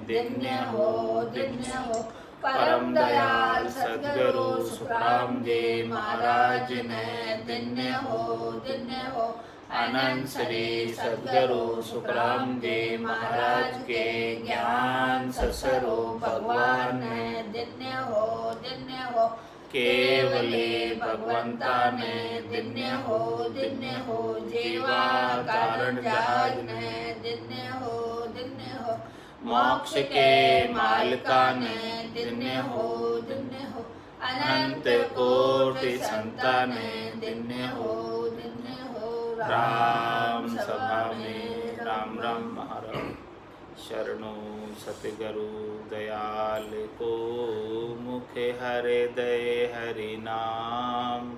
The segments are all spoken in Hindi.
दिन्य हो परम दयाल सद्गुरु सुखराम जी महाराज ने दिन्य हो अनंत श्री सद्गुरु सुखराम जी महाराज के ज्ञान सस्वरूप भगवान ने दिन्य हो केवले भगवंता ने दिन्य हो जीवा कारण जहाज ने दिन्य हो मोक्ष के मालिका ने दिन्य हो अनंत कोटि संता ने दिन्य हो राम सभा में राम राम महाराज शरणो सतगुरु दयाल को मुखे हरे दय हरि नाम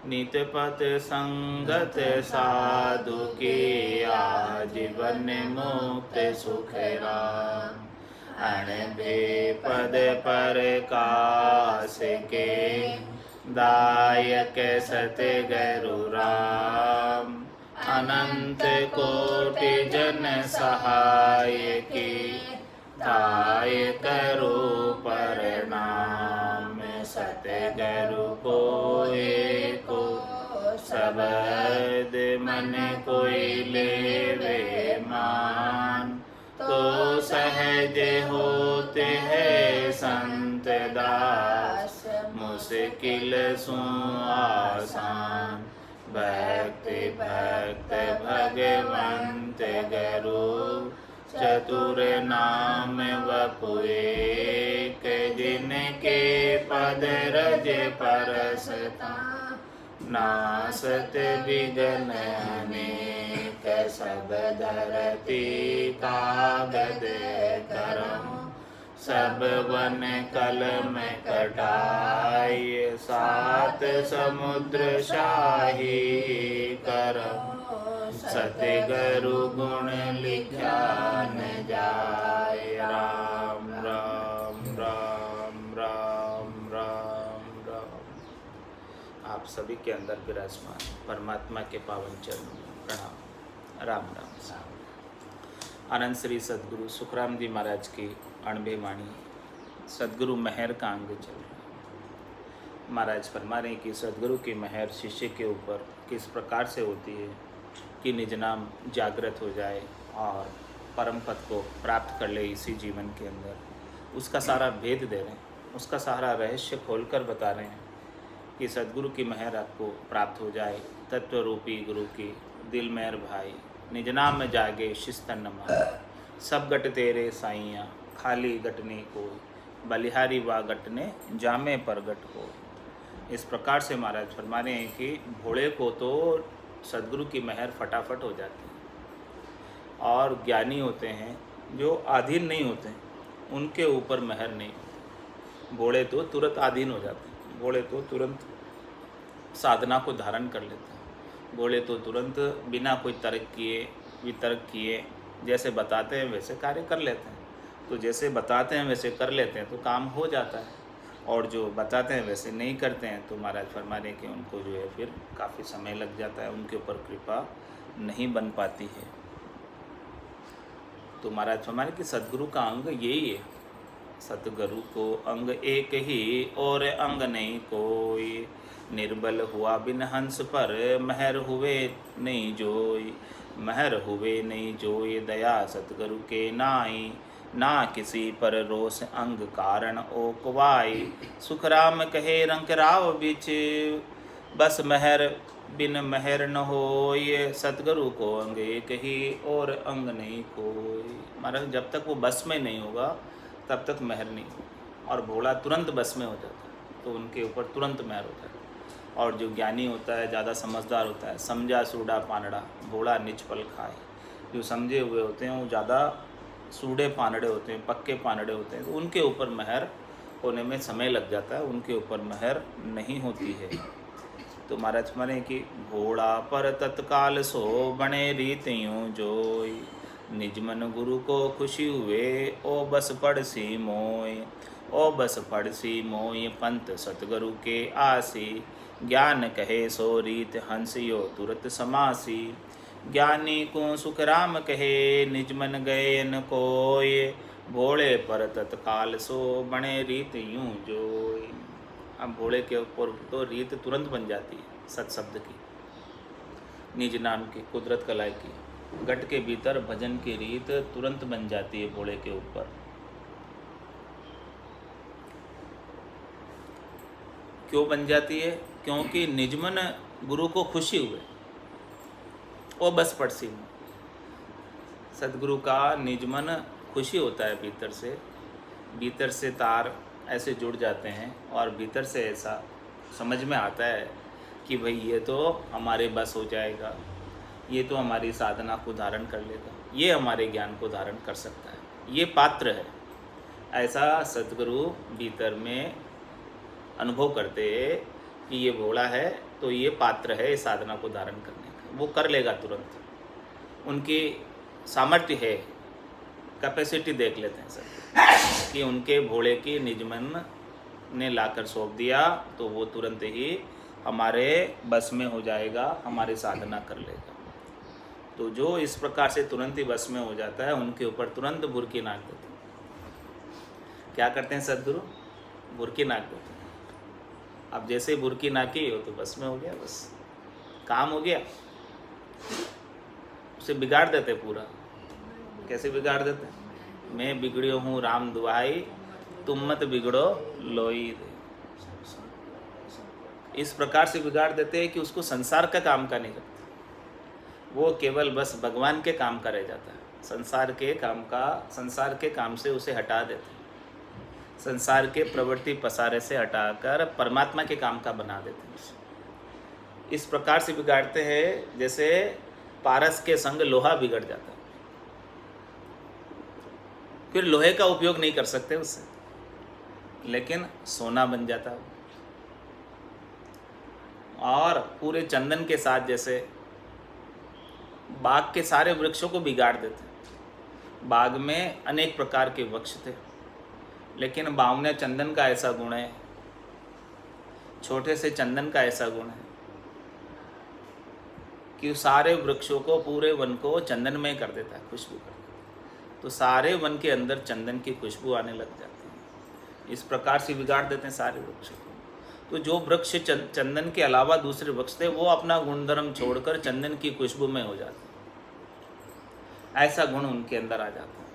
नित पथ संगत साधु की आजीवन मुक्त सुख राम अण बे पद पर कास के दायक सतगुरु राम अनंत कोटि जन सहाय की ताय करो प्रणाम सतगुरु को एको शब्द मन कोई लेवे मान तो सहज होते हैं संत दास मुश्किल सो आसान भक्ति भक्त भगवंत गुरु चतुर नाम वपुए जिनके पद रज परसता नासत विघ्न अनेक सब धरती कागद करम सब वन कलम कटाय सात समुद्र शाही करम सतगुरु गुण लिखा न जाय राम राम राम राम राम राम। आप सभी के अंदर विराजमान परमात्मा के पावन चरणों में प्रणाम राम राम। आनंद श्री सद्गुरु सुखराम जी महाराज की अणबे वाणी सद्गुरु मेहर का अंग चल रहा है। महाराज फरमा रहे हैं कि सद्गुरु की मेहर शिष्य के ऊपर किस प्रकार से होती है कि निज नाम जागृत हो जाए और परम पद को प्राप्त कर ले इसी जीवन के अंदर। उसका सारा भेद दे रहे हैं, उसका सारा रहस्य खोलकर बता रहे हैं कि सद्गुरु की मेहर आपको प्राप्त हो जाए। तत्व रूपी गुरु की दिल मेहर भाई निज नाम में जागे शिस्तन नमा सब गट तेरे साइया खाली गटने को बलिहारी वा गटने जामे पर गट को। इस प्रकार से महाराज फरमा रहे हैं कि भोले को तो सद्गुरु की मेहर फटाफट हो जाती है और ज्ञानी होते हैं जो अधीन नहीं होते उनके ऊपर मेहर नहीं होती। भोले तो तुरंत अधीन हो जाते हैं, भोले तो तुरंत साधना को धारण कर लेते हैं, भोले तो तुरंत बिना कोई तर्क किए वितर्क किए जैसे बताते हैं वैसे कार्य कर लेते हैं। तो जैसे बताते हैं वैसे कर लेते हैं तो काम हो जाता है, और जो बताते हैं वैसे नहीं करते हैं तो महाराज फरमा रहे कि उनको जो है फिर काफ़ी समय लग जाता है, उनके ऊपर कृपा नहीं बन पाती है। तो महाराज फरमा रहे कि सद्गुरु का अंग यही है, सतगुरु को अंग एक ही और अंग नहीं कोई। निर्बल हुआ बिन हंस पर महर हुए नहीं जोई, महर हुए नहीं जोई दया सतगुरु के नाई। ना किसी पर रोष अंग कारण ओ कुवाई, सुखराम कहे रंक राव बिच बस महर बिन महर न हो। ये सतगुरु को अंग एक ही और अंग नहीं कोई। महाराज जब तक वो बस में नहीं होगा तब तक महर नहीं होगा, और भोला तुरंत बस में हो जाता है तो उनके ऊपर तुरंत महर होता है। और जो ज्ञानी होता है ज़्यादा समझदार होता है, समझा सूडा पानड़ा भोला निज पल खाए। जो समझे हुए होते हैं वो ज़्यादा सूडे पानड़े होते हैं, पक्के पानड़े होते हैं, तो उनके ऊपर महर होने में समय लग जाता है, उनके ऊपर महर नहीं होती है। तो महाराज माने कि घोड़ा पर तत्काल सो बने रीत यूँ जोई, निज मन गुरु को खुशी हुए ओ बस पड़सी मोय। ओ बस पड़सी मोय पंथ सतगुरु के आसी, ज्ञान कहे सो रीत हंस यो तुरत समासी। ज्ञानी को सुखराम कहे निज मन गए न कोय, भोले पर तत्काल सो बने रीत यूं जो। अब भोले के ऊपर तो रीत तुरंत बन जाती है सत्शब्द की, निज नाम की, कुदरत कलाई की। घट के भीतर भजन की रीत तुरंत बन जाती है भोले के ऊपर। क्यों बन जाती है? क्योंकि निजमन गुरु को खुशी हुए, वो बस पड़सी में। सदगुरु का निजमन खुशी होता है भीतर से तार ऐसे जुड़ जाते हैं और भीतर से ऐसा समझ में आता है कि भाई ये तो हमारे बस हो जाएगा, ये तो हमारी साधना को धारण कर लेगा, ये हमारे ज्ञान को धारण कर सकता है, ये पात्र है। ऐसा सदगुरु भीतर में अनुभव करते हैं कि ये भोला है तो ये पात्र है इस साधना को धारण करने का, वो कर लेगा तुरंत। उनकी सामर्थ्य है, कैपेसिटी देख लेते हैं सर कि उनके भोले की निजमन ने लाकर सौंप दिया तो वो तुरंत ही हमारे बस में हो जाएगा, हमारी साधना कर लेगा। तो जो इस प्रकार से तुरंत ही बस में हो जाता है उनके ऊपर तुरंत बुरकी नाक देते हैं। क्या करते हैं सदगुरु? बुरकी नाक देते हैं। अब जैसे ही बुरकी नाकी हो तो बस में हो गया, बस काम हो गया। उसे बिगाड़ देते पूरा। कैसे बिगाड़ देते? मैं बिगड़ियो हूँ राम दुआई, तुम मत बिगड़ो लोई दे। इस प्रकार से बिगाड़ देते हैं कि उसको संसार का काम का नहीं करते, वो केवल बस भगवान के काम का रह जाता है। संसार के काम से उसे हटा देते हैं, संसार के प्रवृत्ति पसारे से हटाकर परमात्मा के काम का बना देते हैं उसे। इस प्रकार से बिगाड़ते हैं जैसे पारस के संग लोहा बिगड़ जाता है, फिर लोहे का उपयोग नहीं कर सकते उससे, लेकिन सोना बन जाता है। और पूरे चंदन के साथ जैसे बाग के सारे वृक्षों को बिगाड़ देते। बाग में अनेक प्रकार के वृक्ष थे, लेकिन बावने चंदन का ऐसा गुण है, छोटे से चंदन का ऐसा गुण है कि सारे वृक्षों को, पूरे वन को चंदनमय कर देता है, खुशबू कर देता है। तो सारे वन के अंदर चंदन की खुशबू आने लग जाती है। इस प्रकार से बिगाड़ देते हैं सारे वृक्षों को। तो जो वृक्ष चंदन के अलावा दूसरे वृक्ष थे वो अपना गुणधर्म छोड़कर चंदन की खुशबू में हो जाते, ऐसा गुण उनके अंदर आ जाता है।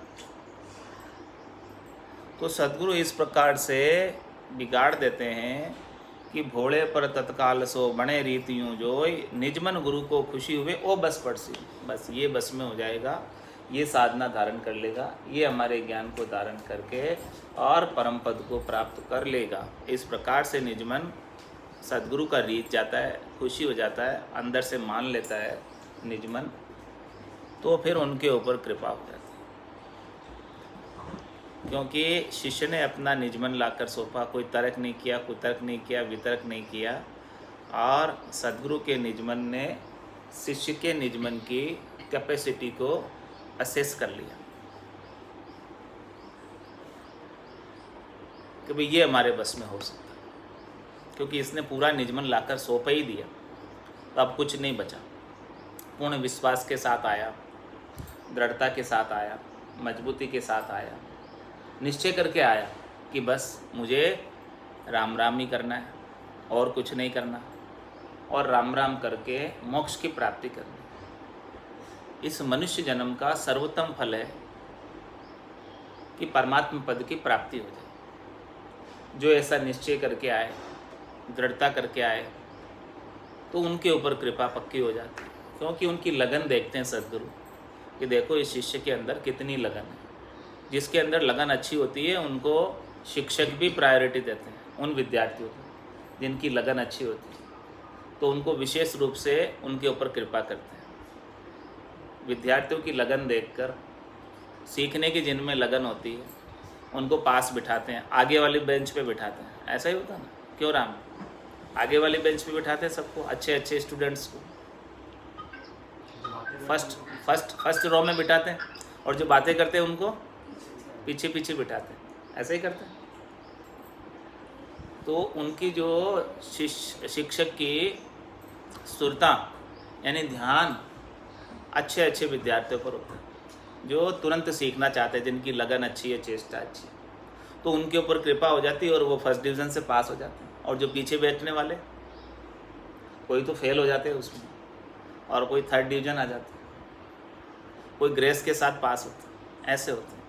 तो सद्गुरु इस प्रकार से बिगाड़ देते हैं कि भोले पर तत्काल सो बने रीति यूं जोय, निजमन गुरु को खुशी हुए ओ बस पड़सी। बस ये बस में हो जाएगा, ये साधना धारण कर लेगा, ये हमारे ज्ञान को धारण करके और परम पद को प्राप्त कर लेगा। इस प्रकार से निजमन सद्गुरु का रीत जाता है, खुशी हो जाता है, अंदर से मान लेता है निजमन, तो फिर उनके ऊपर कृपा हो जाती है। क्योंकि शिष्य ने अपना निजमन लाकर सौंपा, कोई तर्क नहीं किया, कुतर्क नहीं किया, वितर्क नहीं किया, और सद्गुरु के निजमन ने शिष्य के निजमन की कैपेसिटी को असेस कर लिया कि भाई ये हमारे बस में हो सकता है, क्योंकि इसने पूरा निजमन लाकर सौंप ही दिया, तो अब कुछ नहीं बचा। पूर्ण विश्वास के साथ आया, दृढ़ता के साथ आया, मजबूती के साथ आया, निश्चय करके आया कि बस मुझे राम राम ही करना है और कुछ नहीं करना, और राम राम करके मोक्ष की प्राप्ति करनी। इस मनुष्य जन्म का सर्वोत्तम फल है कि परमात्मा पद की प्राप्ति हो जाए। जो ऐसा निश्चय करके आए, दृढ़ता करके आए, तो उनके ऊपर कृपा पक्की हो जाती है। क्योंकि उनकी लगन देखते हैं सद्गुरु कि देखो इस शिष्य के अंदर कितनी लगन है। जिसके अंदर लगन अच्छी होती है उनको शिक्षक भी प्रायोरिटी देते हैं, उन विद्यार्थियों को जिनकी लगन अच्छी होती है, तो उनको विशेष रूप से उनके ऊपर कृपा करते हैं। विद्यार्थियों की लगन देखकर, सीखने की जिनमें लगन होती है, उनको पास बिठाते हैं, आगे वाली बेंच पे बिठाते हैं। ऐसा ही होता है ना, क्यों राम? आगे वाली बेंच पे बिठाते हैं सबको, अच्छे अच्छे स्टूडेंट्स को फर्स्ट रो में बिठाते हैं, और जो बातें करते हैं उनको पीछे पीछे बिठाते हैं। ऐसा ही करते हैं। तो उनकी जो शिक्षक की सुरता यानी ध्यान अच्छे अच्छे विद्यार्थियों पर होता है। जो तुरंत सीखना चाहते हैं, जिनकी लगन अच्छी है, चेष्टा अच्छी है, तो उनके ऊपर कृपा हो जाती है और वो फर्स्ट डिवीज़न से पास हो जाते हैं। और जो पीछे बैठने वाले, कोई तो फेल हो जाते हैं उसमें, और कोई थर्ड डिवीज़न आ जाता है, कोई ग्रेस के साथ पास होता है, ऐसे होते हैं।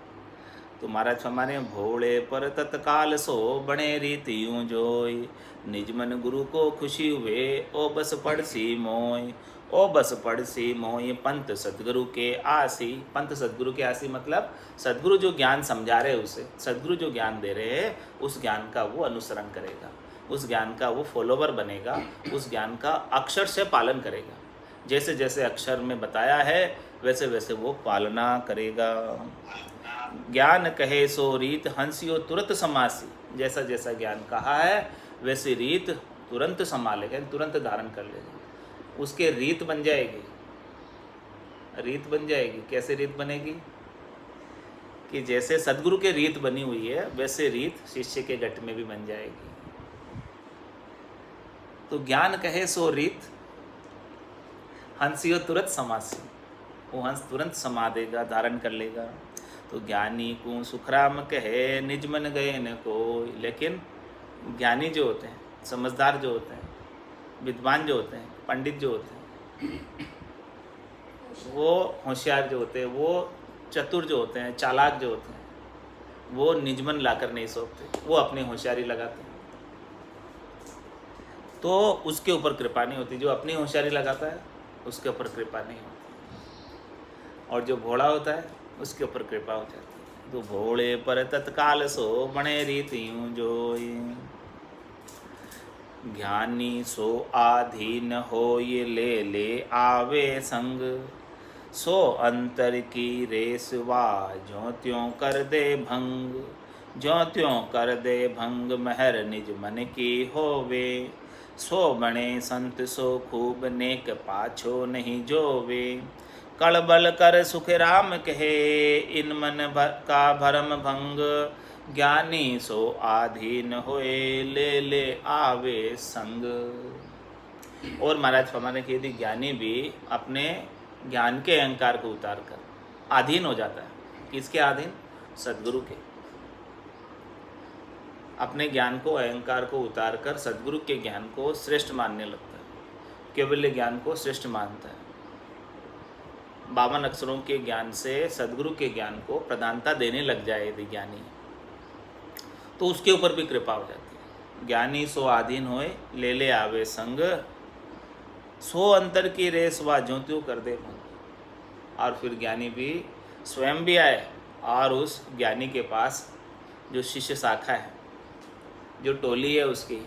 तो महाराज हमारे भोले पर तत्काल सो बने रीति यूं जोई, निज मन गुरु को खुशी हुए, ओ बस पड़सी मोय, ओ बस पड़सी मोय, पंत सदगुरु के आसी। पंत सदगुरु के आसी मतलब सदगुरु जो ज्ञान समझा रहे उसे, सदगुरु जो ज्ञान दे रहे हैं उस ज्ञान का वो अनुसरण करेगा, उस ज्ञान का वो फॉलोवर बनेगा, उस ज्ञान का अक्षर से पालन करेगा। जैसे जैसे अक्षर में बताया है वैसे वैसे वो पालना करेगा। ज्ञान कहे सो रीत हंसियो तुरंत समासी। जैसा जैसा ज्ञान कहा है वैसी रीत तुरंत संभालेगा, तुरंत धारण कर लेगा, उसके रीत बन जाएगी। रीत बन जाएगी, कैसे रीत बनेगी? कि जैसे सदगुरु के रीत बनी हुई है वैसे रीत शिष्य के घट में भी बन जाएगी। तो ज्ञान कहे सो रीत हंसियो तुरंत समासी, वो हंस तुरंत समा देगा, धारण कर लेगा। तो ज्ञानी को सुखराम कहे निज मन गए न कोई। लेकिन ज्ञानी जो होते हैं, समझदार जो होते हैं, विद्वान जो होते हैं, पंडित जो होते हैं, वो होशियार जो होते हैं, वो चतुर जो होते हैं, चालाक जो होते हैं, वो निजमन लाकर नहीं सोचते, वो अपनी होशियारी लगाते हैं। तो उसके ऊपर कृपा नहीं होती। जो अपनी होशियारी लगाता है उसके ऊपर कृपा नहीं होती, और जो भोला होता है उसके ऊपर कृपा हो जाती है। तो भोले पर तत्काल सो बने रीति यूं जोई, ज्ञानी सो आधीन हो ये ले ले आवे संग, सो अंतर की रेसवा ज्यों त्यों कर दे भंग, ज्यों त्यों कर दे भंग महर निज मन की होवे, सो बने संत सो खूब नेक पाछो नहीं जोवे, कलबल कर सुख राम कहे इन मन का भरम भंग, ज्ञानी सो आधीन होए ले ले आवे संग। और महाराज फरमाने की यदि ज्ञानी भी अपने ज्ञान के अहंकार को उतार कर अधीन हो जाता है, किसके अधीन? सद्गुरु के। अपने ज्ञान को, अहंकार को उतार कर सद्गुरु के ज्ञान को श्रेष्ठ मानने लगता है, केवल ज्ञान को श्रेष्ठ मानता है। 52 अक्षरों के ज्ञान से सद्गुरु के ज्ञान को प्रधानता देने लग जाए यदि ज्ञानी, तो उसके ऊपर भी कृपा हो जाती है। ज्ञानी सो आधीन होए ले ले आवे संग, सो अंतर की रेस वा ज्योतियों कर दे भंग। और फिर ज्ञानी भी स्वयं भी आए और उस ज्ञानी के पास जो शिष्य शाखा है, जो टोली है उसकी,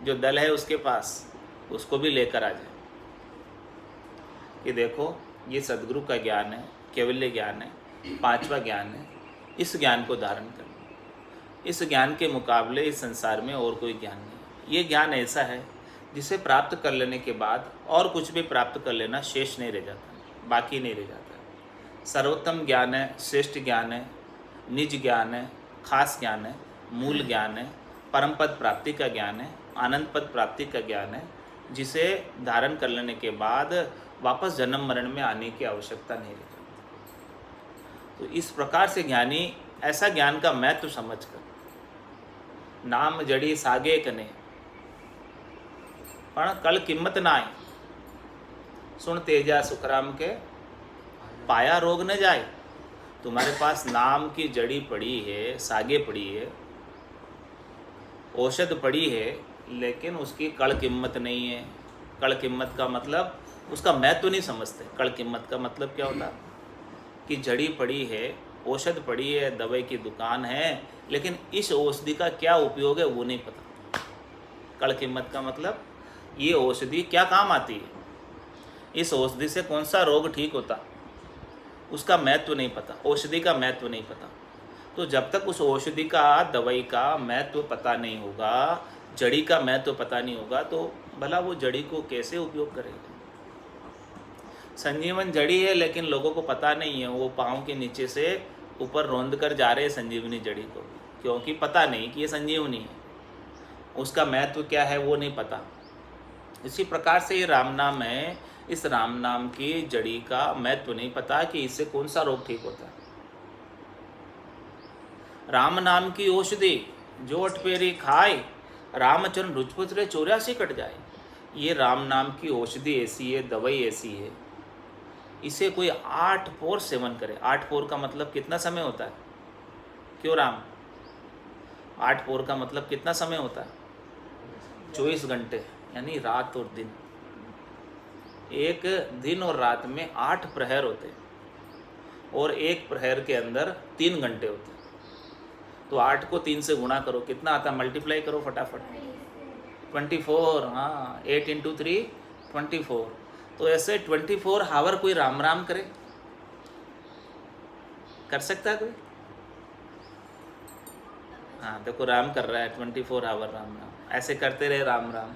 जो दल है उसके पास, उसको भी लेकर आ जाए कि देखो ये सद्गुरु का ज्ञान है, केवल्य ज्ञान है, 5वां ज्ञान है, इस ज्ञान को धारण कर। इस ज्ञान के मुकाबले इस संसार में और कोई ज्ञान नहीं। ये ज्ञान ऐसा है जिसे प्राप्त कर लेने के बाद और कुछ भी प्राप्त कर लेना शेष नहीं रह जाता, बाकी नहीं रह जाता। सर्वोत्तम ज्ञान है, श्रेष्ठ ज्ञान है, निज ज्ञान है, खास ज्ञान है, मूल ज्ञान है, परम पद प्राप्ति का ज्ञान है, आनंद पद प्राप्ति का ज्ञान है, जिसे धारण कर लेने के बाद वापस जन्म मरण में आने की आवश्यकता नहीं रह जाती। तो इस प्रकार से ज्ञानी ऐसा ज्ञान का महत्व समझकर नाम जड़ी सागे कने पण कल किम्मत ना आई, सुन तेजा सुखराम के पाया रोग न जाए। तुम्हारे पास नाम की जड़ी पड़ी है, सागे पड़ी है, औषध पड़ी है, लेकिन उसकी कड़ कीमत नहीं है। कड़ कीमत का मतलब उसका महत्व नहीं समझते। कड़ कीमत का मतलब क्या होता? कि जड़ी पड़ी है, औषध पड़ी है, दवाई की दुकान है, लेकिन इस औषधि का क्या उपयोग है वो नहीं पता। कड़ कीमत का मतलब ये औषधि क्या काम आती है, इस औषधि से कौन सा रोग ठीक होता, उसका महत्व नहीं पता, औषधि का महत्व नहीं पता। तो जब तक उस औषधि का, दवाई का महत्व पता नहीं होगा, जड़ी का महत्व पता नहीं होगा, तो भला वो जड़ी को कैसे उपयोग करेगा। संजीवन जड़ी है लेकिन लोगों को पता नहीं है, वो पाँव के नीचे से ऊपर रौंद कर जा रहे हैं संजीवनी जड़ी को, क्योंकि पता नहीं कि ये संजीवनी है, उसका महत्व क्या है वो नहीं पता। इसी प्रकार से ये राम नाम है, इस राम नाम की जड़ी का महत्व नहीं पता कि इससे कौन सा रोग ठीक होता है। राम नाम की औषधि जो अटपेरी खाए, रामचरण रुचपुत रे 84 कट जाए। ये राम नाम की औषधि ऐसी है, दवाई ऐसी है, इसे कोई 8 पोर सेवन करे। 8 पोर का मतलब कितना समय होता है? क्यों राम? 8 पोर का मतलब कितना समय होता है? 24 घंटे, यानी रात और दिन। एक दिन और रात में 8 प्रहर होते हैं, और एक प्रहर के अंदर 3 घंटे होते हैं। तो 8 को 3 से गुणा करो, कितना आता है? मल्टीप्लाई करो फटाफट। 24, हाँ, 8 × 3 24। तो ऐसे 24 हावर कोई राम राम करे? कर सकता है कोई? हाँ, देखो राम कर रहा है 24 हावर राम राम, ऐसे करते रहे राम राम।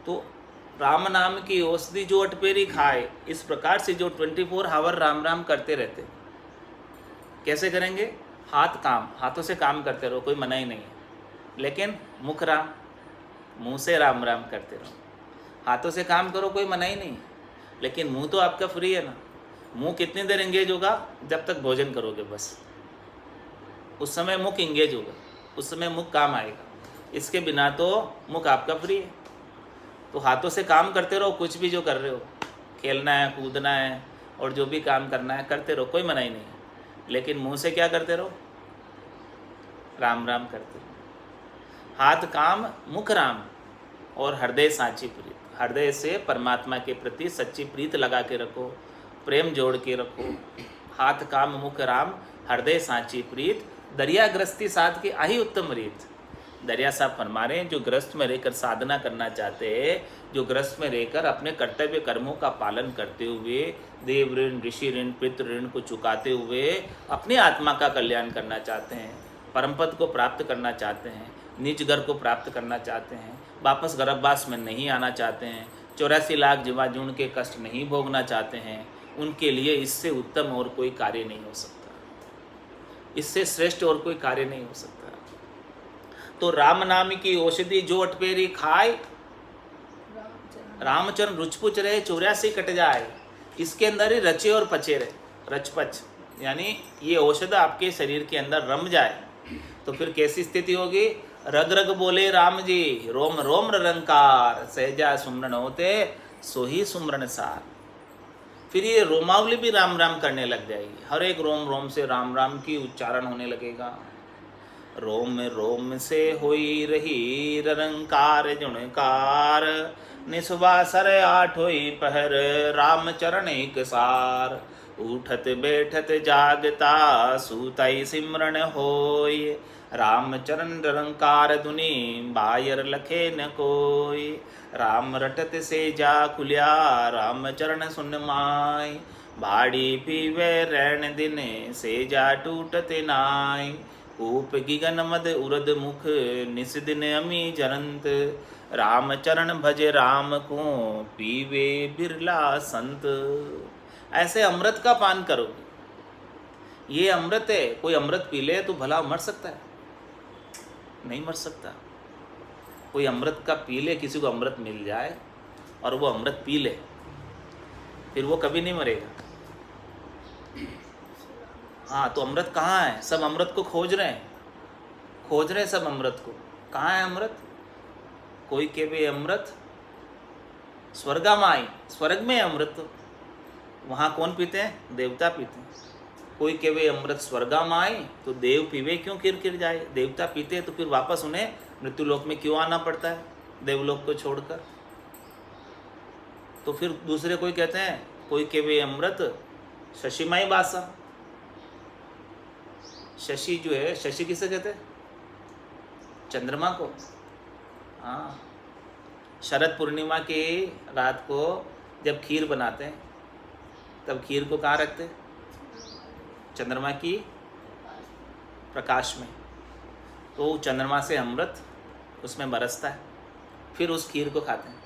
तो राम नाम की औषधि जो अटपेरी खाए, इस प्रकार से जो 24 हावर राम राम करते रहते। कैसे करेंगे? हाथों से काम करते रहो, कोई मना ही नहीं है, लेकिन मुख राम, मुंह से राम राम करते रहो। हाथों से काम करो, कोई मना ही नहीं, लेकिन मुंह तो आपका फ्री है ना। मुंह कितनी देर एंगेज होगा? जब तक भोजन करोगे बस, उस समय मुख एंगेज होगा, उस समय मुख काम आएगा। इसके बिना तो मुख आपका फ्री है। तो हाथों से काम करते रहो, कुछ भी जो कर रहे हो, खेलना है, कूदना है, और जो भी काम करना है करते रहो, कोई मना ही नहीं है। लेकिन मुंह से क्या करते रहो? राम राम करते रहो। हाथ काम, मुख राम, और हृदय साची प्रीत। हृदय से परमात्मा के प्रति सच्ची प्रीत लगा के रखो, प्रेम जोड़ के रखो। हाथ काम, मुख राम, हृदय साची प्रीत, दरिया ग्रस्ती साध के आही उत्तम रीत। दरिया साहब फरमा रहे हैं, जो ग्रस्त में रहकर साधना करना चाहते हैं, जो ग्रस्त में रहकर अपने कर्तव्य कर्मों का पालन करते हुए, देव ऋण, ऋषि ऋण, पितृ ऋण को चुकाते हुए अपनी आत्मा का कल्याण करना चाहते हैं, परम पद को प्राप्त करना चाहते हैं, निज घर को प्राप्त करना चाहते हैं, वापस गर्भवास में नहीं आना चाहते हैं, 84 लाख जीवाजून के कष्ट नहीं भोगना चाहते हैं, उनके लिए इससे उत्तम और कोई कार्य नहीं हो सकता, इससे श्रेष्ठ और कोई कार्य नहीं हो सकता। तो राम नाम की औषधि जो अटपेरी खाए, रामचरण रुचपुच रहे 84 कट जाए। इसके अंदर ही रचे और पचे रहे, रचपच, यानी ये औषध आपके शरीर के अंदर रम जाए, तो फिर कैसी स्थिति होगी? रग रग बोले राम जी, रोम रोम रंकार, सहजा सुमरन होते सो ही सुमरन सार। फिर ये रोमावली भी राम राम करने लग जाएगी, हर एक रोम रोम से राम राम की उच्चारण होने लगेगा। रोम रोम से होई रही रंकार जुणकार, निस्वासर 8 पहर राम चरण एक सार। उठत बैठत जागता सूताई सिमरन होय, राम चरण निरंकार दुनि बायर लखे न कोय। राम रटत से जा खुलिया राम चरण सुन माय, भाड़ी पीवे रैन दिन से जा टूटत नाय। ऊप गिगन मद उरद मुख निस दिन अमी जरंत, राम चरण भज राम को पीवे बिरला संत। ऐसे अमृत का पान करोगे, ये अमृत है, कोई अमृत पी ले तो भला मर सकता है? नहीं मर सकता। कोई अमृत का पी ले, किसी को अमृत मिल जाए और वो अमृत पी ले, फिर वो कभी नहीं मरेगा। हाँ, तो अमृत कहाँ है? सब अमृत को खोज रहे हैं सब अमृत को। कहाँ है अमृत? कोई के भी अमृत स्वर्गामाई, स्वर्ग में अमृत। वहाँ कौन पीते हैं? देवता पीते हैं। कोई के वे अमृत स्वर्गामाई, तो देव पीवे क्यों किर जाए? देवता पीते हैं तो फिर वापस उन्हें मृत्युलोक में क्यों आना पड़ता है, देवलोक को छोड़कर? तो फिर दूसरे कोई कहते हैं कोई के वे अमृत शशिमाई बासा। शशि जो है, शशि किसे कहते हैं? चंद्रमा को। हाँ, शरद पूर्णिमा की रात को जब खीर बनाते हैं तब खीर को कहाँ रखते हैं? चंद्रमा की प्रकाश में। तो चंद्रमा से अमृत उसमें बरसता है, फिर उस खीर को खाते हैं।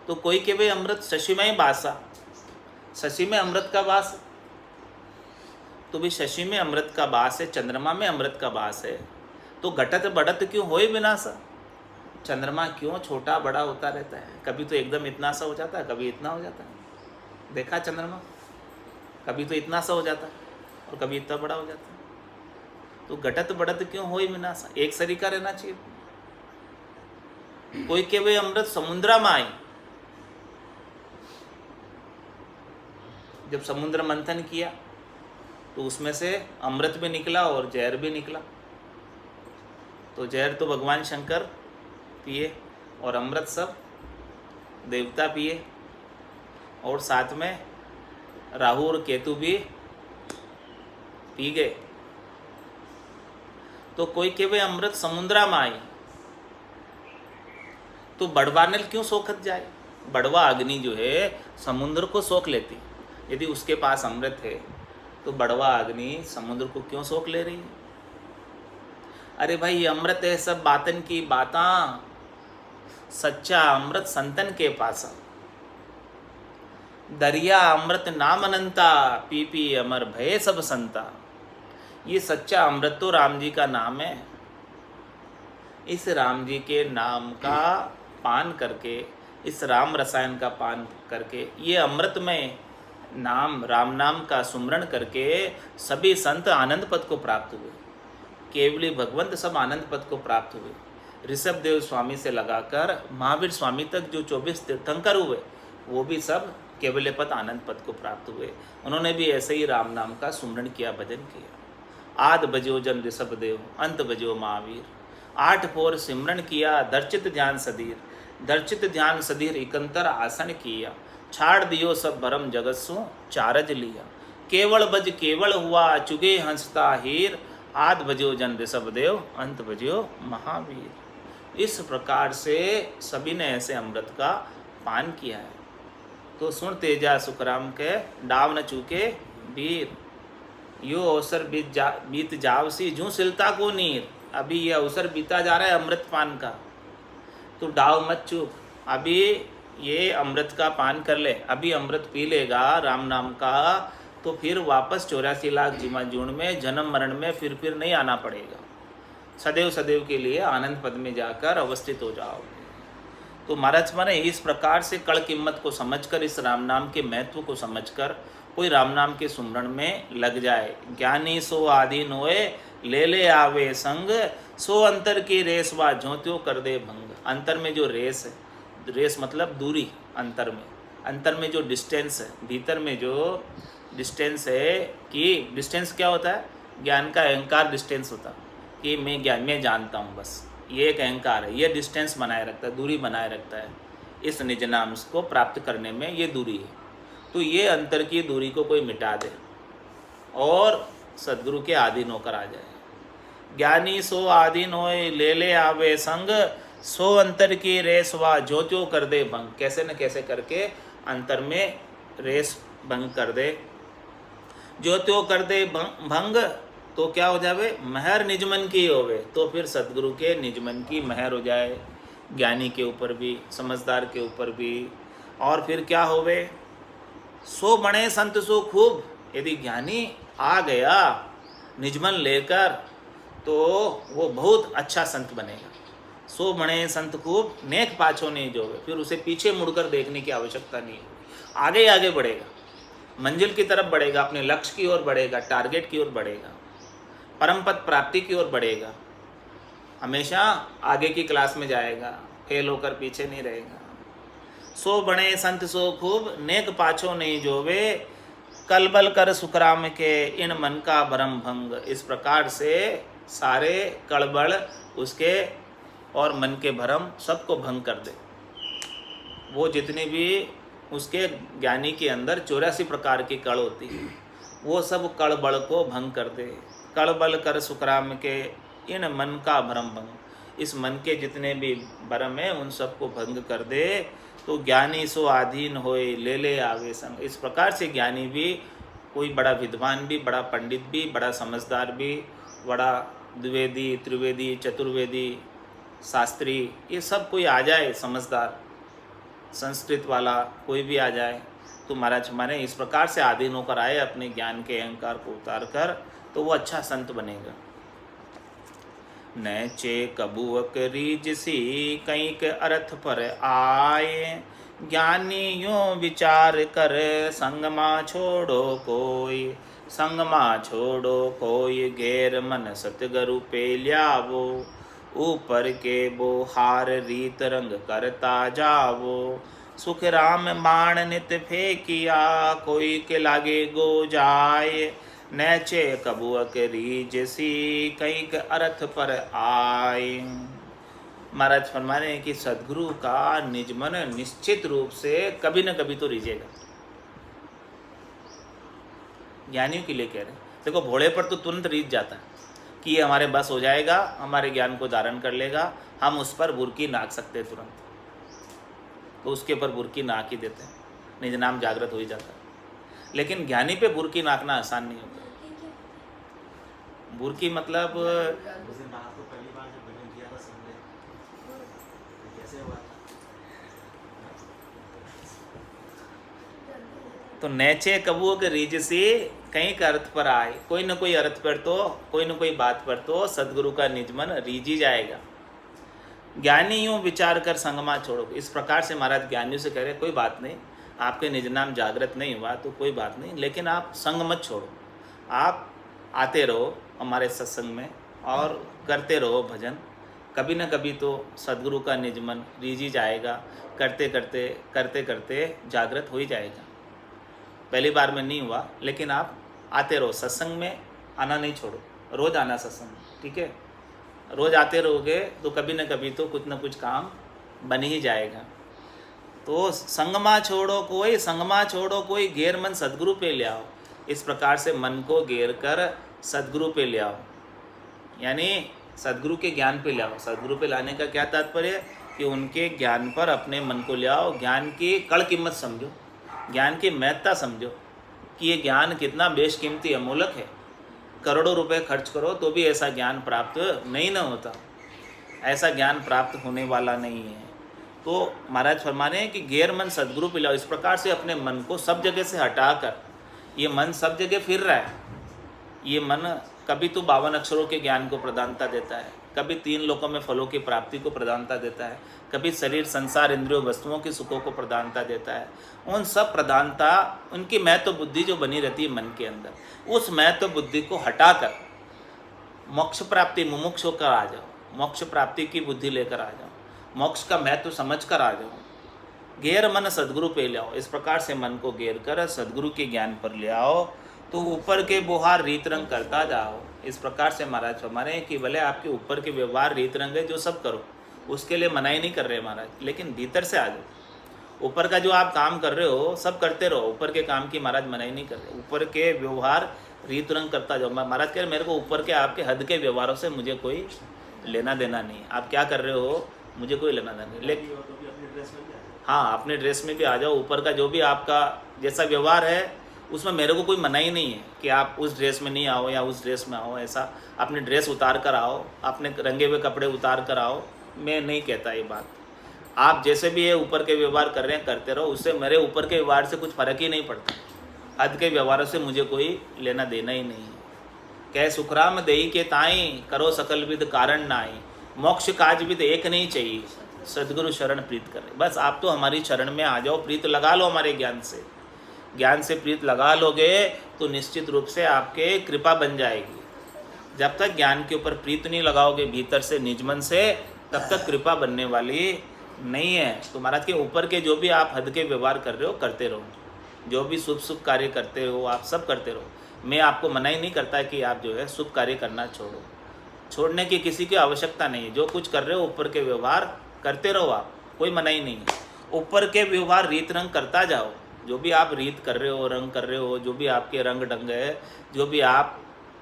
तो कोई के वे अमृत शशिमय बासा, शशि में अमृत का वास। तो भी शशि में अमृत का वास है, चंद्रमा में अमृत का वास है, तो घटत बढ़त क्यों होए विनाशा? चंद्रमा क्यों छोटा बड़ा होता रहता है? कभी तो एकदम इतना सा हो जाता है, कभी इतना हो जाता है। देखा चंद्रमा? कभी तो इतना सा हो जाता है और कभी इतना बड़ा हो जाता है। तो घटत बढ़त क्यों हो विनाशा, एक सरीका रहना चाहिए। कोई के वे अमृत समुद्रा में आई, जब समुद्र मंथन किया तो उसमें से अमृत भी निकला और जहर भी निकला। तो जहर तो भगवान शंकर पिए और अमृत सब देवता पिए, और साथ में राहु और केतु भी पी गए। तो कोई के वे अमृत समुद्रा में आई, तो बड़वानल क्यों सोखत जाए? बड़वा अग्नि जो है समुद्र को सोख लेती। यदि उसके पास अमृत है तो बड़वा अग्नि समुद्र को क्यों सोख ले रही है? अरे भाई, ये अमृत है सब बातन की बाता, सच्चा अमृत संतन के पासा। दरिया अमृत नाम अनंता, पी पी अमर भय सब संता। ये सच्चा अमृत तो राम जी का नाम है। इस राम जी के नाम का पान करके, इस राम रसायन का पान करके, ये अमृतमय नाम राम नाम का सुमरण करके सभी संत आनंद पद को प्राप्त हुए। केवली भगवंत सब आनंद पद को प्राप्त हुए। ऋषभ देव स्वामी से लगाकर महावीर स्वामी तक जो 24 तीर्थंकर हुए, वो भी सब केवल पद आनंद पद को प्राप्त हुए। उन्होंने भी ऐसे ही राम नाम का सुमरण किया, भजन किया। आद बजो जन ऋषभ देव, अंत बजो महावीर। 8 पोर सिमरण किया, दर्चित ध्यान सधीर। दर्चित ध्यान सधीर इकंतर आसन किया। छाड़ दियो सब भरम जगत सो चारज लिया। केवल बज केवल हुआ, चुगे हंसता हीर। आद बजो जन ऋषभ देव, अंत बजो महावीर। इस प्रकार से सभी ने ऐसे अमृत का पान किया है। तो सुन तेजा सुखराम के, डाव न चूके वीर। यो अवसर बीत जावसी, जूं सिलता को नीर। अभी ये अवसर बीता जा रहा है अमृत पान का, तो डाव मत चूक। अभी ये अमृत का पान कर ले, अभी अमृत पी लेगा राम नाम का, तो फिर वापस 84 लाख जीवा जून में जन्म मरण में फिर नहीं आना पड़ेगा। सदैव सदैव के लिए आनंद पद में जाकर अवस्थित हो जाओ। तो महाराज माने इस प्रकार से कड़ कीमत को समझकर, इस राम नाम के महत्व को समझकर कोई राम नाम के सुमरण में लग जाए। ज्ञानी सो आधीन होए, ले ले आवे संग। सो अंतर की रेस वा ज्योत्यो कर दे भंग। अंतर में जो रेस है, रेस मतलब दूरी, अंतर में जो डिस्टेंस है, भीतर में जो डिस्टेंस है, कि डिस्टेंस क्या होता है? ज्ञान का अहंकार डिस्टेंस होता है कि मैं जानता हूँ, बस ये एक अहंकार है। ये डिस्टेंस बनाए रखता है, दूरी बनाए रखता है। इस निज नाम को प्राप्त करने में ये दूरी है। तो ये अंतर की दूरी को कोई मिटा दे और सद्गुरु के अधीन होकर आ जाए। ज्ञानी सो आधीन होए, ले ले आवे संग। सो अंतर की रेस वा ज्योत्यो कर दे भंग। कैसे न कैसे करके अंतर में रेस भंग कर दे। ज्योत्यो कर दे भंग, तो क्या हो जावे? महर निजमन की होवे। तो फिर सद्गुरु के निजमन की महर हो जाए, ज्ञानी के ऊपर भी, समझदार के ऊपर भी। और फिर क्या होवे? सो बने संत सो खूब। यदि ज्ञानी आ गया निजमन लेकर, तो वो बहुत अच्छा संत बनेगा। सो बने संत खूब, नेक पाछो नहीं जोवे। फिर उसे पीछे मुड़कर देखने की आवश्यकता नहीं होगी, आगे आगे बढ़ेगा, मंजिल की तरफ बढ़ेगा, अपने लक्ष्य की ओर बढ़ेगा, टारगेट की ओर बढ़ेगा, परम पद प्राप्ति की ओर बढ़ेगा। हमेशा आगे की क्लास में जाएगा, फेल होकर पीछे नहीं रहेगा। सो बने संत सो खूब, नेक पाछो नहीं जोवे। कलबल कर सुखराम के, इन मन का भरम भंग। इस प्रकार से सारे कड़बड़ उसके और मन के भरम सबको भंग कर दे। वो जितनी भी उसके ज्ञानी के अंदर 84 प्रकार की कड़ होती है, वो सब कड़बड़ को भंग कर दे। कड़बल कर सुखराम के, इन मन का भरम भंग। इस मन के जितने भी भरम है उन सबको भंग कर दे। तो ज्ञानी सो आधीन होए, ले ले आवे संग। इस प्रकार से ज्ञानी भी, कोई बड़ा विद्वान भी, बड़ा पंडित भी, बड़ा समझदार भी, बड़ा द्विवेदी, त्रिवेदी, चतुर्वेदी, शास्त्री, ये सब कोई आ जाए, समझदार, संस्कृत वाला कोई भी आ जाए, तो महाराज माने इस प्रकार से आधीन होकर आए, अपने ज्ञान के अहंकार को उतार कर, तो वो अच्छा संत बनेगा। नैचे कबूअक रीजसी कईक अर्थ पर आए। ज्ञानी यूं विचार कर संगमा छोड़ो कोई। संगमा छोड़ो कोई घेर मन सतगुरु पे ल्यावो। ऊपर के बोहार रीत रंग करता जावो। सुख राम बाण नित फेंकिया कोई के लागे गो जाए। नैचे कबूअक रीजसी कईक अर्थ पर आए। महाराज फरमा रहे हैं कि सदगुरु का निज मन निश्चित रूप से कभी न कभी तो रीझेगा। ज्ञानियों के लिए कह रहे हैं। देखो भोले पर तो तुरंत रीझ जाता है कि ये हमारे बस हो जाएगा, हमारे ज्ञान को धारण कर लेगा, हम उस पर बुरकी नाक सकते हैं तुरंत, तो उसके ऊपर बुरकी नाक ही देते हैं, निज नाम जागृत हो ही जाता है। लेकिन ज्ञानी पे बुरकी नाकना आसान नहीं होता। बुरकी मतलब तो नैचे कबूअक रीजसी कईक अर्थ पर आए। कोई न कोई अर्थ पर तो, कोई न कोई बात पर तो सदगुरु का निज मन रीझी जाएगा। ज्ञानी यूं विचार कर संगमा छोड़ो। इस प्रकार से महाराज ज्ञानियों से कह रहे कोई बात नहीं, आपके निज नाम जागृत नहीं हुआ तो कोई बात नहीं, लेकिन आप संग मत छोड़ो। आप आते रहो हमारे सत्संग में और करते रहो भजन। कभी न कभी तो सदगुरु का निज मन रीझी जाएगा। करते करते करते करते जागृत हो ही जाएगा। पहली बार में नहीं हुआ, लेकिन आप आते रहो सत्संग में, आना नहीं छोड़ो, रोज़ आना सत्संग, ठीक है। रोज़ आते रहोगे तो कभी न कभी तो कुछ न कुछ काम बन ही जाएगा। तो संगमा छोड़ो कोई, संगमा छोड़ो कोई, घेर मन सदगुरु पे ले आओ। इस प्रकार से मन को घेर कर सदगुरु पे ले आओ, यानी सदगुरु के ज्ञान पे ले आओ। सदगुरु पे लाने का क्या तात्पर्य? कि उनके ज्ञान पर अपने मन को ले आओ। ज्ञान की कड़ कीमत समझो, ज्ञान की महत्ता समझो कि ये ज्ञान कितना बेशकीमती अमूलक है। करोड़ों रुपए खर्च करो तो भी ऐसा ज्ञान प्राप्त नहीं न होता, ऐसा ज्ञान प्राप्त होने वाला नहीं है। तो महाराज फरमा रहे हैं कि घेर मन सदगुरु पे लाओ। इस प्रकार से अपने मन को सब जगह से हटाकर, ये मन सब जगह फिर रहा है, ये मन कभी तो 52 अक्षरों के ज्ञान को प्रधानता देता है, कभी 3 लोकों में फलों की प्राप्ति को प्रधानता देता है, कभी शरीर संसार इंद्रियों वस्तुओं की सुखों को प्रधानता देता है। उन सब प्रधानता, उनकी महत्व बुद्धि जो बनी रहती है मन के अंदर, उस महत्व बुद्धि को हटाकर मोक्ष प्राप्ति मुमुक्ष होकर आ जाओ, मोक्ष प्राप्ति की बुद्धि लेकर आ जाओ, मोक्ष का महत्व समझ कर आ जाओ। घेर मन सदगुरु पे ले आओ। इस प्रकार से मन को घेर कर सदगुरु के ज्ञान पर ले आओ तो ऊपर के बोहार रीत रंग करता जाओ। इस प्रकार से महाराज हमारे हैं कि भले आपके ऊपर के व्यवहार रीत रंग है जो सब करो, उसके लिए मनाही नहीं कर रहे महाराज, लेकिन भीतर से आ जाओ। ऊपर का जो आप काम कर रहे हो सब करते रहो, ऊपर के काम की महाराज मनाही नहीं कर रहे। ऊपर के व्यवहार रीत रंग करता जाओ। महाराज कह रहे मेरे को ऊपर के आपके हद के व्यवहारों से मुझे कोई लेना देना नहीं। आप क्या कर रहे हो मुझे कोई लेना देना नहीं। लेकिन हाँ, अपने ड्रेस में भी आ जाओ। ऊपर का जो भी आपका जैसा व्यवहार है उसमें मेरे को कोई मनाही नहीं है कि आप उस ड्रेस में नहीं आओ या उस ड्रेस में आओ। ऐसा अपने ड्रेस उतार कर आओ, अपने रंगे हुए कपड़े उतार कर आओ, मैं नहीं कहता ये बात। आप जैसे भी ये ऊपर के व्यवहार कर रहे हैं करते रहो, उससे मेरे ऊपर के व्यवहार से कुछ फर्क ही नहीं पड़ता। हद के व्यवहारों से मुझे कोई लेना देना ही नहीं है। कह सुखराम देई के ताई करो सकल विद कारण नाई। मोक्ष काज विद एक नहीं चाहिए, सदगुरु शरण प्रीत करे। बस आप तो हमारी शरण में आ जाओ, प्रीत लगा लो हमारे ज्ञान से। ज्ञान से प्रीत लगा लोगे तो निश्चित रूप से आपके कृपा बन जाएगी। जब तक ज्ञान के ऊपर प्रीत नहीं लगाओगे भीतर से निजमन से, तब तक कृपा बनने वाली नहीं है। तो महाराज के ऊपर के जो भी आप हद के व्यवहार कर रहे हो करते रहो, जो भी शुभ शुभ कार्य करते हो आप सब करते रहो। मैं आपको मना ही नहीं करता कि आप जो है शुभ कार्य करना छोड़ो, छोड़ने की किसी की आवश्यकता नहीं है। जो कुछ कर रहे हो ऊपर के व्यवहार करते रहो, आप कोई मना ही नहीं है। ऊपर के व्यवहार रीत रंग करता जाओ। जो भी आप रीत कर रहे हो, रंग कर रहे हो, जो भी आपके रंग ढंग है, जो भी आप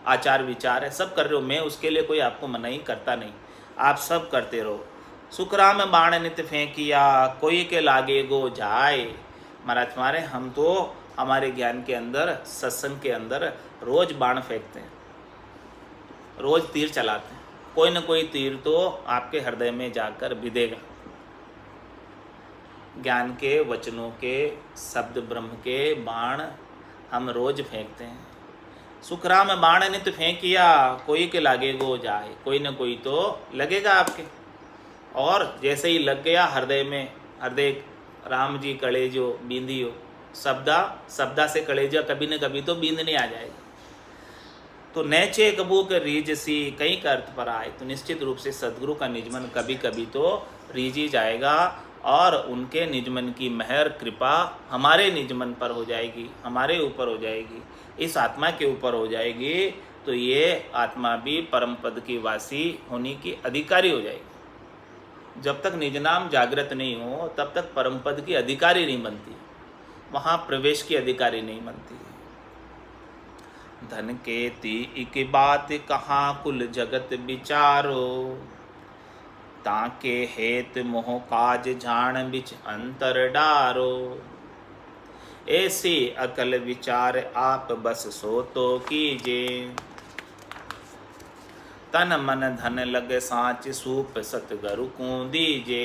आचार विचार है सब कर रहे हो, मैं उसके लिए कोई आपको मनाही करता नहीं, आप सब करते रहो। सुखराम बाण नित फेंकिया कोई के लागे गो जाए। महाराज हमारे हम तो हमारे ज्ञान के अंदर सत्संग के अंदर रोज बाण फेंकते हैं, रोज तीर चलाते हैं। कोई न कोई तीर तो आपके हृदय में जाकर बिधेगा। ज्ञान के वचनों के शब्द ब्रह्म के बाण हम रोज फेंकते हैं। सुखराम बाण नित फेंकिया, कोई के लागे गो जाए, कोई न कोई तो लगेगा आपके। और जैसे ही लग गया हृदय में, हृदय राम जी कलेजो बींदियो, शब्दा से कलेजा कभी न कभी तो बींदने आ जाएगा। तो नैचे कबूक रीझ सी कई का अर्थ पर आए, तो निश्चित रूप से सदगुरु का निजमन कभी कभी तो रीझ ही जाएगा, और उनके निजमन की मेहर कृपा हमारे निजमन पर हो जाएगी, हमारे ऊपर हो जाएगी, इस आत्मा के ऊपर हो जाएगी। तो ये आत्मा भी परम पद की वासी होने की अधिकारी हो जाएगी। जब तक निज नाम जागृत नहीं हो तब तक परम पद की अधिकारी नहीं बनती, वहाँ प्रवेश की अधिकारी नहीं बनती। धन के ती एक बात कहाँ कुल जगत विचारो, ताके हेत मोह काज झाण बिच अंतर डारो। ऐसी अकल विचार आप बस सो तो कीजे, तन मन धन लग साच सूप सतगुरु को दीजे।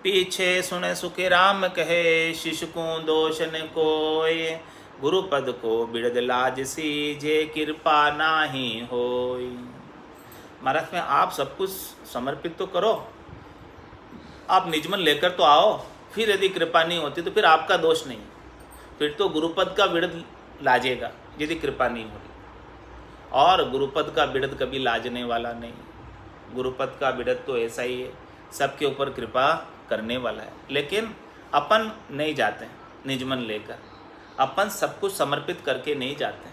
पीछे सुन सुख राम कहे, शिशु को दोष न कोय, गुरु पद को बिड़द लाज सीजे, कृपा नाही होय। महाराज में आप सब कुछ समर्पित तो करो, आप निजमन लेकर तो आओ, फिर यदि कृपा नहीं होती तो फिर आपका दोष नहीं, फिर तो गुरुपद का बिड़द लाजेगा यदि कृपा नहीं होगी। और गुरुपद का बिड़द कभी लाजने वाला नहीं, गुरुपद का बिड़द तो ऐसा ही है, सबके ऊपर कृपा करने वाला है। लेकिन अपन नहीं जाते निजमन लेकर, अपन सब कुछ समर्पित करके नहीं जाते।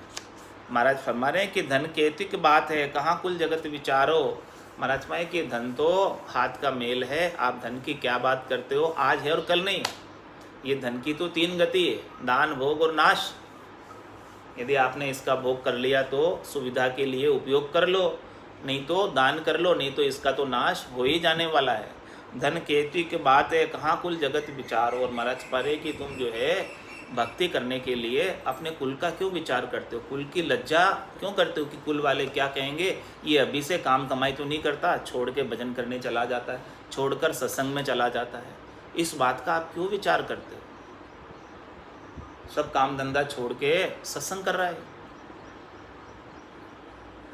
महाराज फरमा रहे हैं कि धन केतु की बात है, कहाँ कुल जगत विचारो। महाराज फरमाए कि धन तो हाथ का मेल है, आप धन की क्या बात करते हो, आज है और कल नहीं। ये धन की तो 3 गति है, दान, भोग और नाश। यदि आपने इसका भोग कर लिया तो सुविधा के लिए उपयोग कर लो, नहीं तो दान कर लो, नहीं तो इसका तो नाश हो ही जाने वाला है। धन केतु की बात है, कहाँ कुल जगत विचारो। और महाराज परे कि तुम जो है भक्ति करने के लिए अपने कुल का क्यों विचार करते हो, कुल की लज्जा क्यों करते हो कि कुल वाले क्या कहेंगे। ये अभी से काम कमाई तो नहीं करता, छोड़ के भजन करने चला जाता है, छोड़कर सत्संग में चला जाता है, इस बात का आप क्यों विचार करते हो। सब काम धंधा छोड़ के सत्संग कर रहा है,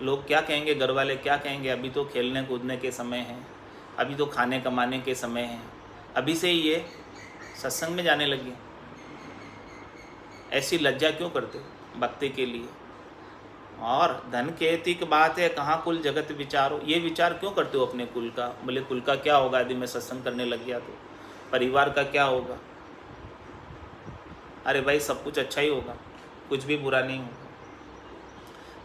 लोग क्या कहेंगे, घर वाले क्या कहेंगे, अभी तो खेलने कूदने के समय है, अभी तो खाने कमाने के समय है, अभी से ही ये सत्संग में जाने लगे। ऐसी लज्जा क्यों करते हो भक्ति के लिए। और धन केति की बात है, कहाँ कुल जगत विचारो, ये विचार क्यों करते हो अपने कुल का। बोले कुल का क्या होगा यदि मैं सत्संग करने लग गया तो, परिवार का क्या होगा। अरे भाई सब कुछ अच्छा ही होगा, कुछ भी बुरा नहीं होगा।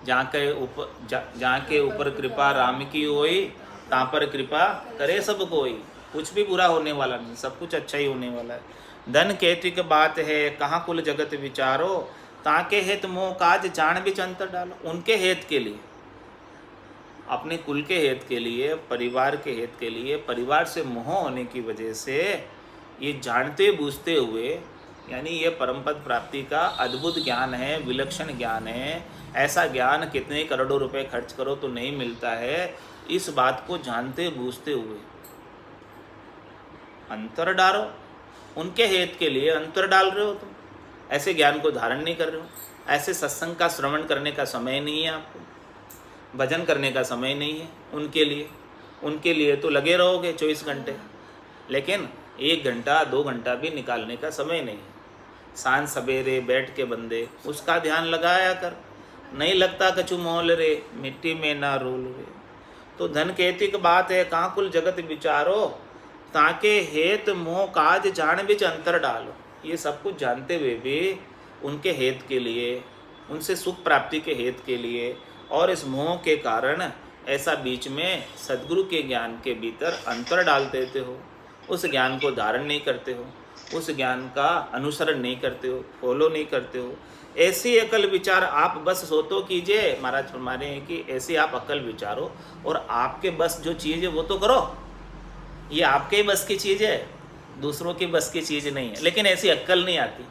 जहाँ के ऊपर कृपा राम की होई, तहाँ पर कृपा करे सब कोई। कुछ भी बुरा होने वाला नहीं, सब कुछ अच्छा ही होने वाला है। धन केतु की बात है, कहाँ कुल जगत विचारो, ताके हित मोह काज जान बिच अंतर डालो। उनके हित के लिए, अपने कुल के हित के लिए, परिवार के हित के लिए, परिवार से मोह होने की वजह से ये जानते बूझते हुए, यानी ये परमपद प्राप्ति का अद्भुत ज्ञान है, विलक्षण ज्ञान है। ऐसा ज्ञान कितने करोड़ों रुपए खर्च करो तो नहीं मिलता है। इस बात को जानते बूझते हुए अंतर डालो, उनके हित के लिए अंतर डाल रहे हो तुम, ऐसे ज्ञान को धारण नहीं कर रहे हो। ऐसे सत्संग का श्रवण करने का समय नहीं है आपको, भजन करने का समय नहीं है उनके लिए तो लगे रहोगे 24 घंटे, लेकिन 1 घंटा 2 घंटा भी निकालने का समय नहीं है। सांझ सवेरे बैठ के बंदे उसका ध्यान लगाया कर, नहीं लगता कछु मोल रे, मिट्टी में ना रोल रे। तो धन केतु की बात है, कहाँ कुल जगत विचारो, ताके हेत मोह काज जान बिच अंतर डालो। ये सब कुछ जानते हुए भी उनके हेत के लिए, उनसे सुख प्राप्ति के हेत के लिए, और इस मोह के कारण ऐसा बीच में सद्गुरु के ज्ञान के भीतर अंतर डाल देते हो, उस ज्ञान को धारण नहीं करते हो, उस ज्ञान का अनुसरण नहीं करते हो, फॉलो नहीं करते हो। ऐसी अकल विचार आप बस सो तो कीजिए। महाराज फरमा रहे हैं कि ऐसी आप अकल विचारो, और आपके बस जो चीज़ है वो तो करो। ये आपके ही बस की चीज़ है, दूसरों की बस की चीज़ नहीं है। लेकिन ऐसी अक्ल नहीं आती,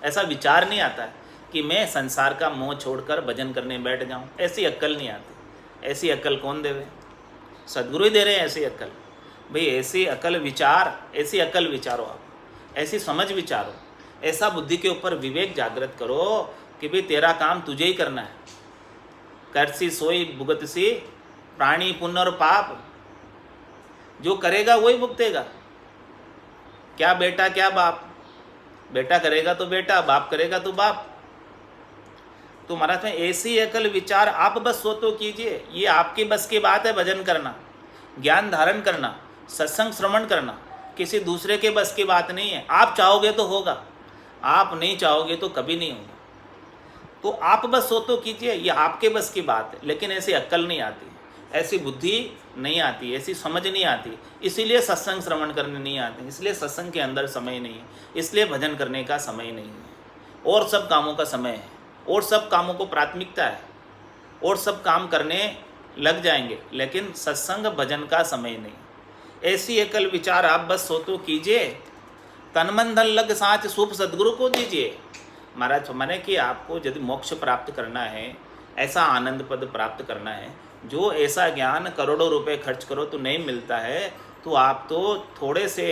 ऐसा विचार नहीं आता है कि मैं संसार का मोह छोड़कर भजन करने बैठ जाऊं। ऐसी अक्ल नहीं आती। ऐसी अक्ल कौन देवे? सद्गुरु ही दे रहे हैं ऐसी अक्ल। भाई ऐसी अक्ल विचार, ऐसी अक्ल विचारो आप, ऐसी समझ विचारो, ऐसा बुद्धि के ऊपर विवेक जागृत करो कि भाई तेरा काम तुझे ही करना है। करसी सोई भुगत सी प्राणी पुण्य और पाप, जो करेगा वही भुगतेगा। क्या बेटा क्या बाप, बेटा करेगा तो बेटा, बाप करेगा तो बाप। तो महाराज में ऐसी एकल विचार आप बस सो तो कीजिए, ये आपकी बस की बात है। भजन करना, ज्ञान धारण करना, सत्संग श्रवण करना किसी दूसरे के बस की बात नहीं है। आप चाहोगे तो होगा, आप नहीं चाहोगे तो कभी नहीं होगा। तो आप बस सो तो कीजिए, ये आपके बस की बात है। लेकिन ऐसी अक्ल नहीं आती, ऐसी बुद्धि नहीं आती, ऐसी समझ नहीं आती, इसीलिए सत्संग श्रवण करने नहीं आते, इसलिए सत्संग के अंदर समय नहीं है, इसलिए भजन करने का समय नहीं है। और सब कामों का समय है, और सब कामों को प्राथमिकता है, और सब काम करने लग जाएंगे, लेकिन सत्संग भजन का समय नहीं। ऐसी एकल विचार आप बस सो तो कीजिए, तन मन धन लग साच सूप सद्गुरु को दीजिए। महाराज माने कि आपको यदि मोक्ष प्राप्त करना है, ऐसा आनंद पद प्राप्त करना है, जो ऐसा ज्ञान करोड़ों रुपए खर्च करो तो नहीं मिलता है, तो आप तो थोड़े से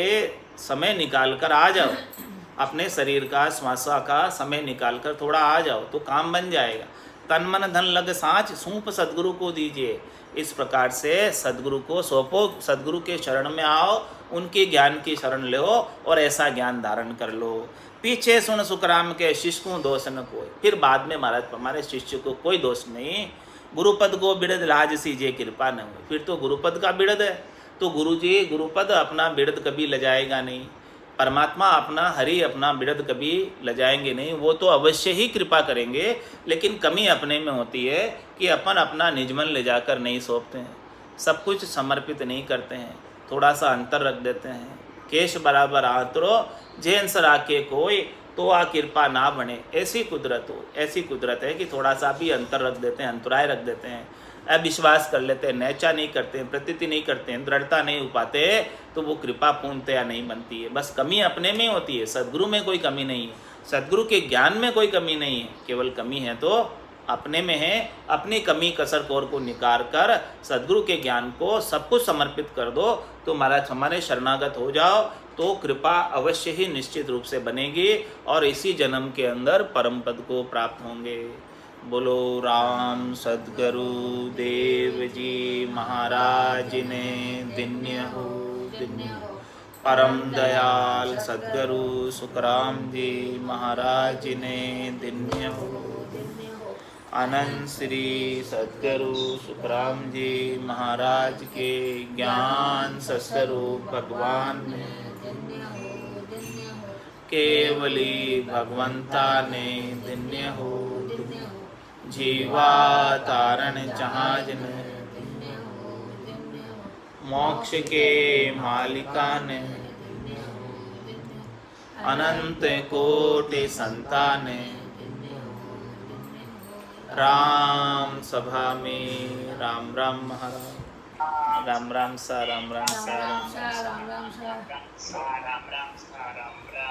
समय निकाल कर आ जाओ, अपने शरीर का श्वास का समय निकाल कर थोड़ा आ जाओ तो काम बन जाएगा। तन मन धन लग साच सूप सद्गुरु को दीजिए। इस प्रकार से सद्गुरु को सौंपो, सद्गुरु के शरण में आओ, उनके ज्ञान की शरण लो और ऐसा ज्ञान धारण कर लो। पीछे सुन सुखराम के शिष्य को दोष न कोई। फिर बाद में महाराज हमारे शिष्य को कोई दोष नहीं। गुरुपद को बिड़द लाज सीजे कृपा न हो। फिर तो गुरुपद का बिड़द है, तो गुरुजी गुरुपद अपना बिड़द कभी लजाएगा नहीं, परमात्मा अपना हरि अपना बिड़द कभी लजाएंगे नहीं। वो तो अवश्य ही कृपा करेंगे, लेकिन कमी अपने में होती है कि अपन अपना निजमन ले जाकर नहीं सौंपते हैं, सब कुछ समर्पित नहीं करते हैं, थोड़ा सा अंतर रख देते हैं। केश बराबर आतरो जैन सरा के कोई तो आ कृपा ना बने। ऐसी कुदरत हो, ऐसी कुदरत है कि थोड़ा सा भी अंतर रख देते हैं, अंतराय रख देते हैं, अविश्वास कर लेते हैं, नैचा नहीं करते हैं, प्रतीति नहीं करते हैं, दृढ़ता नहीं हो पाते, तो वो कृपा पूर्णतया नहीं बनती है। बस कमी अपने में होती है, सद्गुरु में कोई कमी नहीं है, सद्गुरु के ज्ञान में कोई कमी नहीं है, केवल कमी है तो अपने में है। अपनी कमी कसर कोर को निकाल कर सद्गुरु के ज्ञान को सब कुछ समर्पित कर दो, तो महाराज हमारे शरणागत हो जाओ, तो कृपा अवश्य ही निश्चित रूप से बनेगी और इसी जन्म के अंदर परम पद को प्राप्त होंगे। बोलो राम सद्गुरु देव जी महाराज ने धन्य हो, धन्य हो। परम दयाल सद्गुरु सुखराम जी महाराज ने धन्य हो। अनंत श्री सद्गुरु सुखराम जी महाराज के ज्ञान सस्वरूप भगवान ने केवली भगवंता ने धन्य हो। जीवा तारण जहाज ने मोक्ष के मालिका ने अनंत कोटि संतान ने राम सभा में राम राम महाराज राम राम सा राम राम सा राम राम सा राम राम सा राम राम सा राम राम